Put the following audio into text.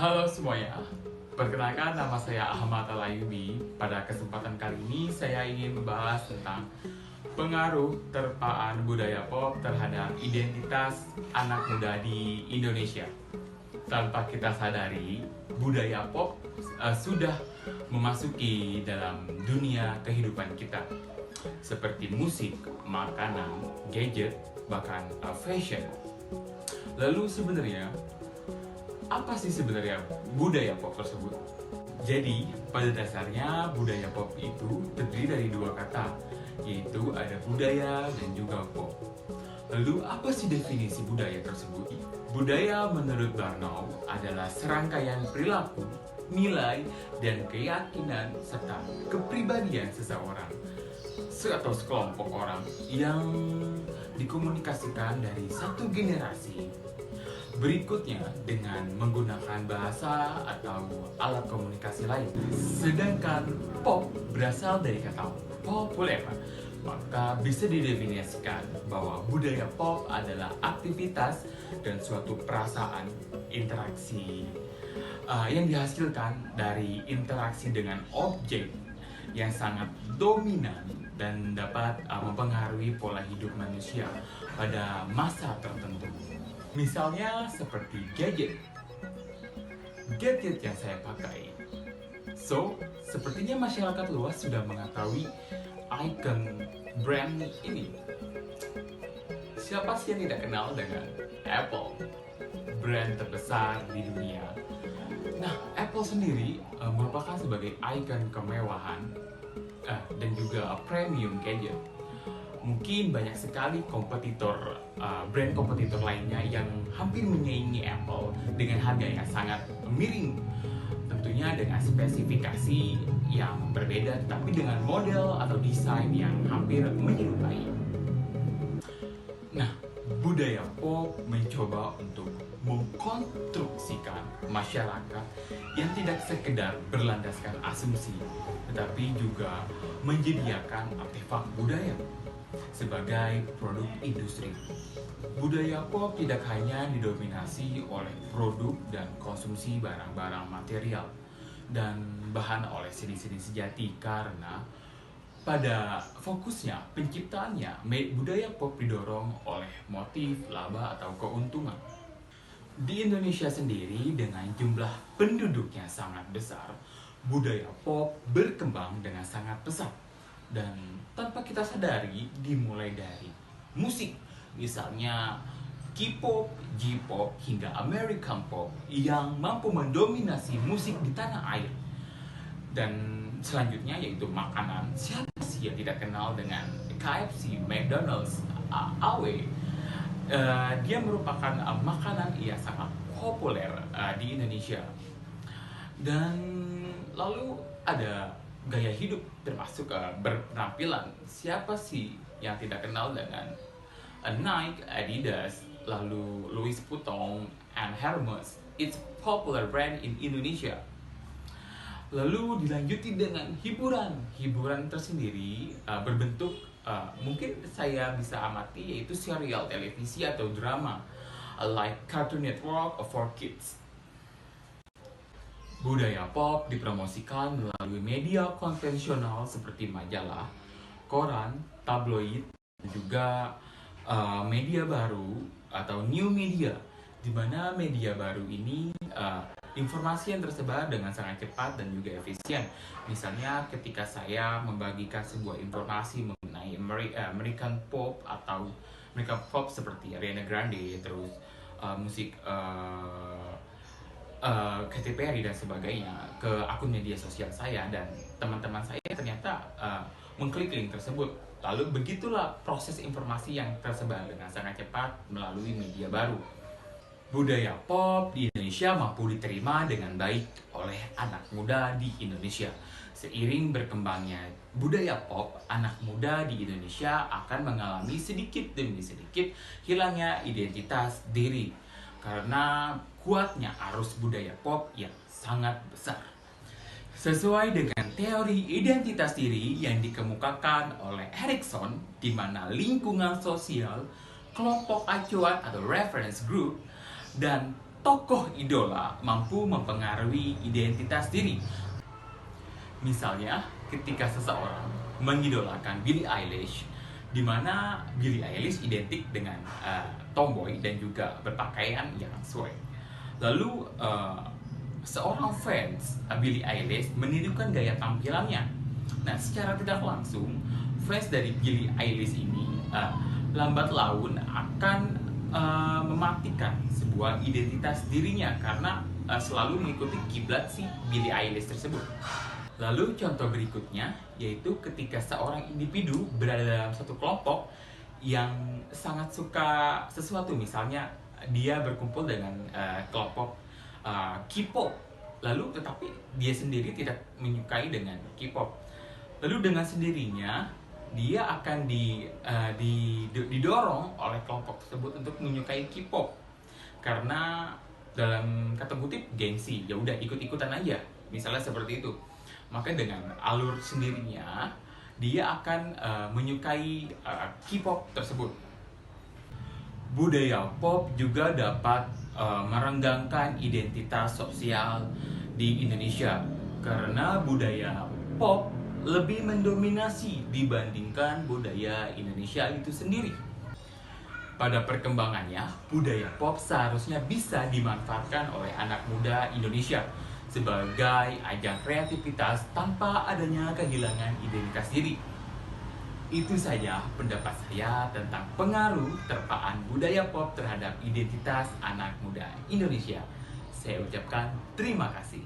Halo semuanya, perkenalkan nama saya Ahmad Alayubi. Pada kesempatan kali ini saya ingin membahas tentang pengaruh terpaan budaya pop terhadap identitas anak muda di Indonesia. Tanpa kita sadari, budaya pop sudah memasuki dalam dunia kehidupan kita, seperti musik, makanan, gadget, bahkan fashion. Lalu sebenarnya apa sih sebenarnya budaya pop tersebut? Jadi, pada dasarnya budaya pop itu terdiri dari dua kata, yaitu ada budaya dan juga pop. Lalu, apa sih definisi budaya tersebut? Budaya menurut Barnau adalah serangkaian perilaku, nilai, dan keyakinan serta kepribadian seseorang atau sekelompok orang yang dikomunikasikan dari satu generasi berikutnya dengan menggunakan bahasa atau alat komunikasi lain. Sedangkan pop berasal dari kata populer, maka bisa didefinisikan bahwa budaya pop adalah aktivitas dan suatu perasaan interaksi yang dihasilkan dari interaksi dengan objek yang sangat dominan dan dapat mempengaruhi pola hidup manusia pada masa tertentu. Misalnya seperti gadget yang saya pakai. So, sepertinya masyarakat luas sudah mengetahui icon brand ini. Siapa sih yang tidak kenal dengan Apple, brand terbesar di dunia? Nah, Apple sendiri merupakan sebagai ikon kemewahan dan juga premium gadget. Mungkin banyak sekali kompetitor, brand kompetitor lainnya yang hampir menyaingi Apple dengan harga yang sangat miring. Tentunya dengan spesifikasi yang berbeda, tapi dengan model atau desain yang hampir menyerupai. Nah, budaya pop mencoba untuk mengkonstruksikan masyarakat yang tidak sekedar berlandaskan asumsi, tetapi juga menyediakan artefak budaya sebagai produk industri. Budaya pop tidak hanya didominasi oleh produk dan konsumsi barang-barang material dan bahan oleh seni-seni sejati, karena pada fokusnya penciptaannya budaya pop didorong oleh motif laba atau keuntungan. Di Indonesia sendiri dengan jumlah penduduknya sangat besar, budaya pop berkembang dengan sangat pesat dan tanpa kita sadari dimulai dari musik, misalnya K-pop, J-pop, hingga American pop yang mampu mendominasi musik di tanah air. Dan selanjutnya yaitu makanan. Siapa sih yang tidak kenal dengan KFC, McDonald's, AW? Dia merupakan makanan yang sangat populer di Indonesia. Dan lalu ada gaya hidup termasuk berpenampilan. Siapa sih yang tidak kenal dengan Nike, Adidas, lalu Louis Vuitton, and Hermes? It's popular brand in Indonesia. Lalu dilanjuti dengan hiburan tersendiri berbentuk mungkin saya bisa amati, yaitu serial televisi atau drama like Cartoon Network for Kids. Budaya pop dipromosikan melalui media konvensional seperti majalah, koran, tabloid, dan juga media baru atau new media, di mana media baru ini informasi yang tersebar dengan sangat cepat dan juga efisien. Misalnya ketika saya membagikan sebuah informasi mengenai American pop atau American pop seperti Ariana Grande, terus musik Katy Perry dan sebagainya ke akun media sosial saya, dan teman-teman saya ternyata mengklik link tersebut. Lalu begitulah proses informasi yang tersebar dengan sangat cepat melalui media baru. Budaya pop di Indonesia mampu diterima dengan baik oleh anak muda di Indonesia. Seiring berkembangnya budaya pop, anak muda di Indonesia akan mengalami sedikit demi sedikit hilangnya identitas diri karena kuatnya arus budaya pop yang sangat besar. Sesuai dengan teori identitas diri yang dikemukakan oleh Erikson, di mana lingkungan sosial, kelompok acuan atau reference group, dan tokoh idola mampu mempengaruhi identitas diri. Misalnya, ketika seseorang mengidolakan Billie Eilish, di mana Billie Eilish identik dengan tomboy dan juga berpakaian yang swag. Lalu seorang fans Billie Eilish menirukan gaya tampilannya. Nah, secara tidak langsung, fans dari Billie Eilish ini lambat laun akan mematikan sebuah identitas dirinya karena selalu mengikuti kiblat si Billie Eilish tersebut. Lalu contoh berikutnya yaitu ketika seorang individu berada dalam satu kelompok yang sangat suka sesuatu, misalnya dia berkumpul dengan kelompok K-pop, lalu tetapi dia sendiri tidak menyukai dengan K-pop. Lalu dengan sendirinya dia akan didorong oleh kelompok tersebut untuk menyukai K-pop karena dalam kata kutip gengsi, ya udah ikut-ikutan aja, misalnya seperti itu. Maka dengan alur sendirinya dia akan menyukai K-pop tersebut. Budaya pop juga dapat merenggangkan identitas sosial di Indonesia karena budaya pop lebih mendominasi dibandingkan budaya Indonesia itu sendiri. Pada perkembangannya, budaya pop seharusnya bisa dimanfaatkan oleh anak muda Indonesia sebagai ajang kreativitas tanpa adanya kehilangan identitas diri. Itu saja pendapat saya tentang pengaruh terpaan budaya pop terhadap identitas anak muda Indonesia. Saya ucapkan terima kasih.